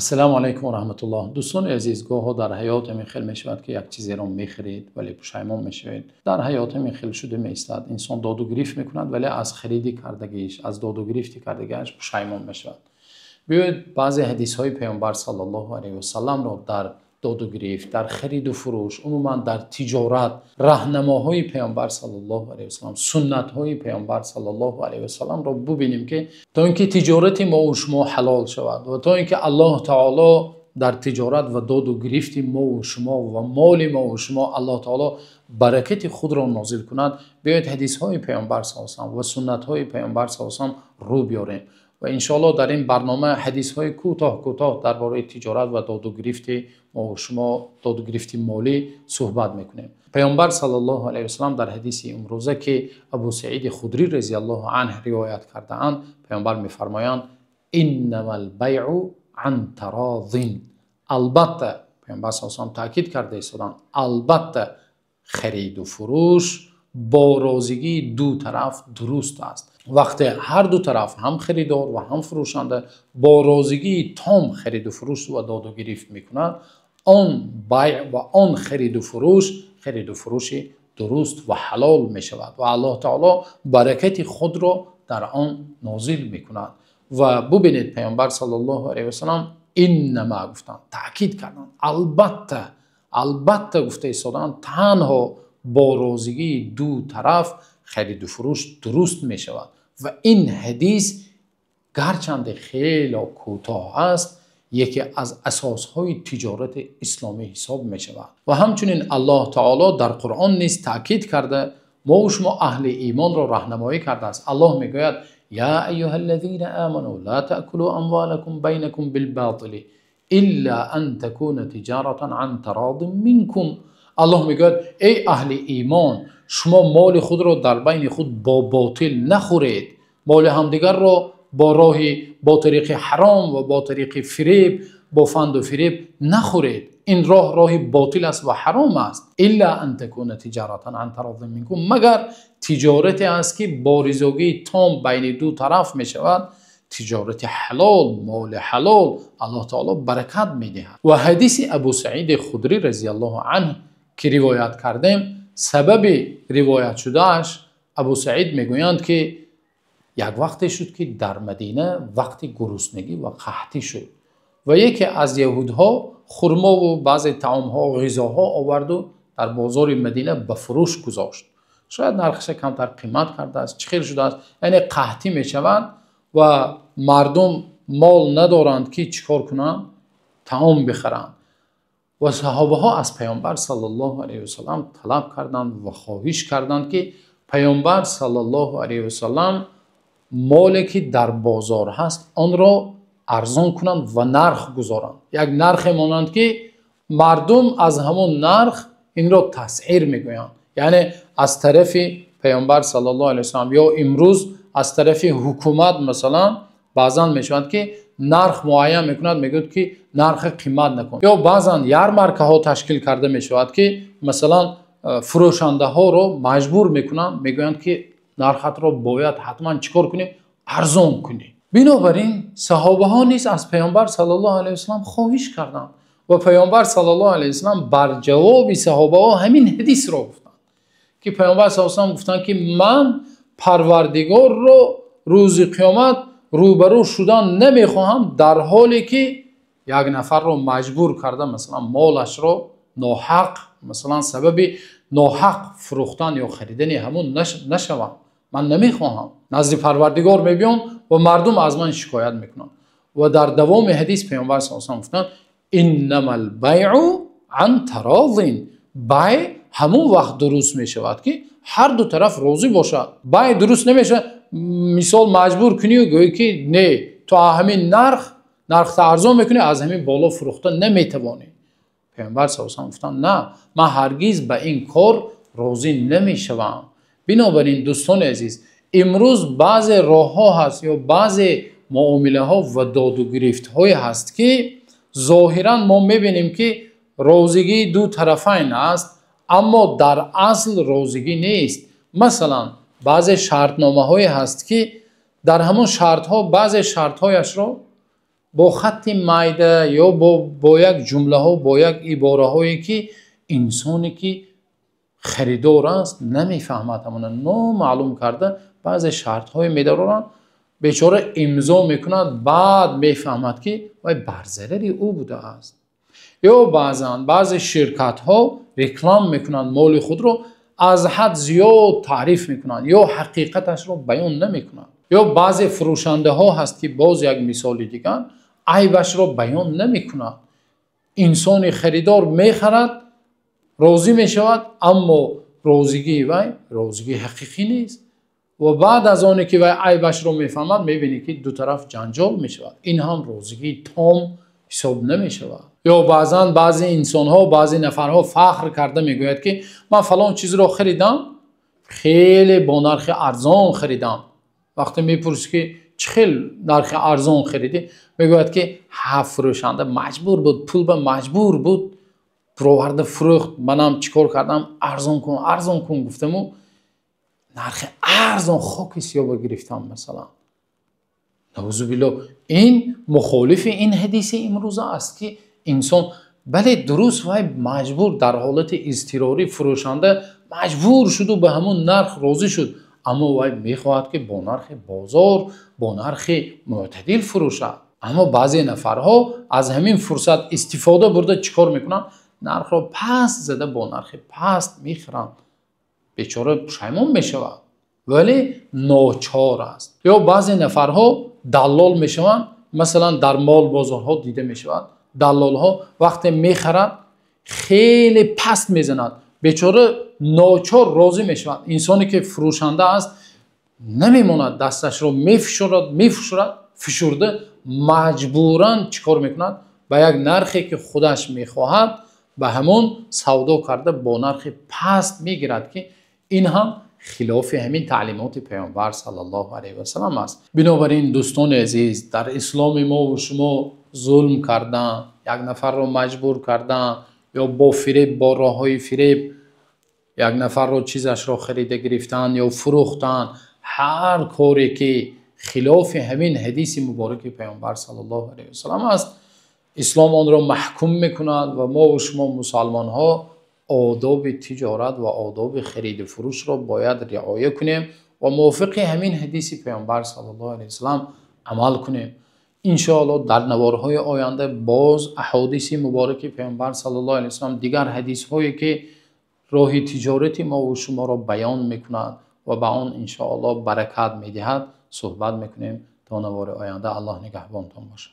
السلام علیکم و رحمت الله. دوستان عزیز، گاه ها در حیات میخیل میشود که یک چیزی را میخرید ولی پشیمان میشوید. در حیات میخیل شده میستاد، انسان داد و گریفت میکند ولی از خریدی کردگیش، از داد و گریفتی کردگیش پشیمان میشود. بیاید بعضی حدیث های پیامبر صلی الله علیه و سلم را در داد و گریفت، در خرید و فروش، عموما در تجارت، راهنماهای پیامبر صلی الله علیه و سلم، سنت های پیامبر صلی الله علیه و سلم را ببینیم که تا اینکه تجارت ما و شما حلال شود و تا اینکه الله تعالی در تجارت و داد و گریفت ما و شما و مال ما و شما الله تعالی برکت خود را نازل کند، بیاید حدیث های پیامبر صلی الله علیه و سنت های پیامبر صلی الله علیه و رو بیاریم و انشاءالله در این برنامه حدیث های کوتاه درباره تجارت و داد و گریفت ما و شما، داد و گریفت مالی صحبت میکنیم. پیامبر صلی الله علیه و سلم در حدیث امروزه که ابو سعید خدری رضی الله عنه روایت کرده اند، پیامبر میفرمایند انما البیع عن تراض. البته پیامبر صلی الله علیه و سلم تاکید کرده ایستادند البته خرید و فروش با راضیگی دو طرف درست است. وقتی هر دو طرف هم خریدار و هم فروشنده با راضیگی تام خرید و فروش و داد و گریفت میکنند، آن بیع و آن خرید و فروش درست و حلال می شود و الله تعالی برکت خود را در آن نازل میکند. و ببینید پیامبر صلی الله علیه و سلم انما گفتند، تاکید کردند البته گفته ایستادند تنها با راضیگی دو طرف خرید و فروش درست می شود. و این حدیث گرچند خیلی کوتاه است، یکی از اساسهای تجارت اسلامی حساب می شود و همچنین الله تعالی در قرآن نیز تاکید کرده، ما و شما اهل ایمان را راهنمایی کرده است. الله می گوید یا ایها الذین آمنوا لا تأکلوا اموالکم بینکم بالباطل الا ان تکون تجارة عن تراض منکم. الله میگوید ای اهل ایمان، شما مال خود را در بین خود با باطل نخورید، مال همدیگر را با طریق حرام و با طریق فریب، با فند و فریب نخورید. این راه باطل است و حرام است. الا ان تکون تجارة عن تراض منکم، مگر تجارتی است که با رضایت تام بین دو طرف می شود، تجارت حلال، مال حلال، الله تعالی برکت میدهد. و حدیث ابو سعید خدری رضی الله عنه که روایت کردیم، سبب روایت شدهش ابو سعید میگویند که یک وقتی شد که در مدینه وقت گرسنگی و قحطی شد و یکی از یهودها خرما و بعضی طعامها و غذاها آورد و در بازار مدینه به فروش گذاشت. شاید نرخش کمتر قیمت کرده است، چخیر شده است، یعنی قحطی میشوند و مردم مال ندارند که چیکار کنند، طعام بخرند. و صحابه ها از پیامبر صلی الله علیه و سلم طلب کردند و خواهش کردند که پیامبر صلی الله علیه و سلم مالی که در بازار هست آن را ارزان کنند و نرخ گذارند، یک نرخ مانند که مردم از همون نرخ این را تسعیر میگویند. یعنی از طرف پیامبر صلی الله علیه و سلم یا امروز از طرف حکومت مثلا بعضا میشوند که نرخ معین میکند، میگوید که نرخ قیمت نکن، یا بعضا یارمارکه ها تشکیل کرده میشود که مثلا فروشنده ها رو مجبور میکنند، میگویند که نرخت را باید حتما چیکار کنی، ارزان کنی. بنابراین صحابه ها نیز از پیامبر صلی الله علیه و سلم خواهش کردند و پیامبر صلی الله علیه و سلم بر جواب صحابه ها همین حدیث را گفتند که پیامبر صلی الله علیه و سلم گفتند که من پروردگار رو روز قیامت روبرو شدن نمیخواهم در حالی که یک نفر رو مجبور کرده مثلا مالش رو ناحق، مثلا سبب ناحق فروختن یا خریدن همون نشوم. من نمیخواهم، نزد پروردگار میبیام و مردم از من شکایت میکنن. و در دوام حدیث پیامبر صلی الله علیه و سلم گفتند انما البیع عن تراض. بیع همون وقت درست میشود که هر دو طرف راضی باشد. بیع درست نمیشه مثال مجبور کنی و گویی که نه تو همین نرخ ارزان میکنی، از همین بالا فروختن نمیتوانی. پیامبر صلی الله علیه و سلم گفتند نه، من هرگز به این کار راضی نمیشوم. بنابراین دوستان عزیز، امروز بعض راه ها هست یا بعض معامله ها و داد و گریفت های هست که ظاهرا ما میبینیم که راضیگی دو طرفین است، اما در اصل راضیگی نیست. مثلا بعض شرطنامه های هست که در همون شرط ها بعض شرط هایش را با خط مایده یا با یک جمله ها، با یک عباره هایی که انسانی که خریدار است نمیفهمد، همون معلوم کرده بعض شرط های میدارن، بیچاره امضا میکند، بعد میفهمد که وای بر ضرر او بوده است. یا بعض شرکت ها رکلام میکنند مال خود رو از حد زیاد تعریف میکنند یا حقیقتش رو بیان نمیکنند. یا بعض فروشنده ها هست که باز یک مثال دیگه عیبش رو بیان نمیکنند. انسان خریدار میخرد، راضی میشود، اما راضیگی وای راضیگی حقیقی نیست و بعد از آنی که وای عیبش رو میفهمد میبینی که دو طرف جنجال میشود. این هم راضیگی تام حساب نمیشود. یا بعضی انسان ها و بعضی نفرها فخر کرده میگوید که من فلان چیز رو خریدم، خیلی با نرخ ارزان خریدم. وقتی میپرسی که چه خیلی نرخ ارزان خریدی، میگوید که فروشنده مجبور بود، پول به مجبور بود پروورده فروخت، منم چیکار کردم ارزان کن گفتم و نرخ ارزان خاک سیاه گرفتم مثلا. نعوذ بالله. این مخالف این حدیث امروزه است که انسان بله درست وای مجبور در حالت اضطراری فروشنده مجبور شد و به همون نرخ راضی شد، اما وای میخواهد که با نرخ بازار با نرخ معتدل فروشد. اما بعضی نفرها از همین فرصت استفاده برده چیکار میکنن؟ نرخ را پست زده با نرخ پست میخرن، بیچاره پشیمان میشود ولی ناچار است. یا بعضی نفرها دلال میشوند، مثلا در مال بازارها دیده میشود دلال ها وقتی میخرد خیلی پست میزند، بیچاره ناچار راضی میشود. انسانی که فروشنده است نمیماند، دستش رو میفشرد فشرده مجبوراً چیکار میکند؟ به یک نرخی که خودش میخواهد به همون سودا کرده با نرخ پست میگیرد که این هم خلاف همین تعلیمات پیامبر صلی الله علیه و سلم است. بنابراین دوستان عزیز، در اسلام ما و شما ظلم کردن، یک نفر رو مجبور کردن یا با فریب، با راههای فریب یک نفر رو چیزش رو خریده گرفتن یا فروختن، هر کاری که خلاف همین حدیث مبارک پیامبر صلی الله علیه و سلم است، اسلام آن را محکوم میکند و ما و شما مسلمان ها آداب تجارت و آداب خرید و فروش را باید رعایت کنیم و موافق همین حدیث پیامبر صلی الله علیه و سلم عمل کنیم. ان شاء الله در نوارهای آینده باز احادیث مبارک پیامبر صلی الله علیه و سلم، دیگر حدیث هایی که راه تجارت ما و شما را بیان میکند و به آن ان شاء الله برکت میدهد صحبت میکنیم. تا نوار آینده الله نگهبانتان باشه.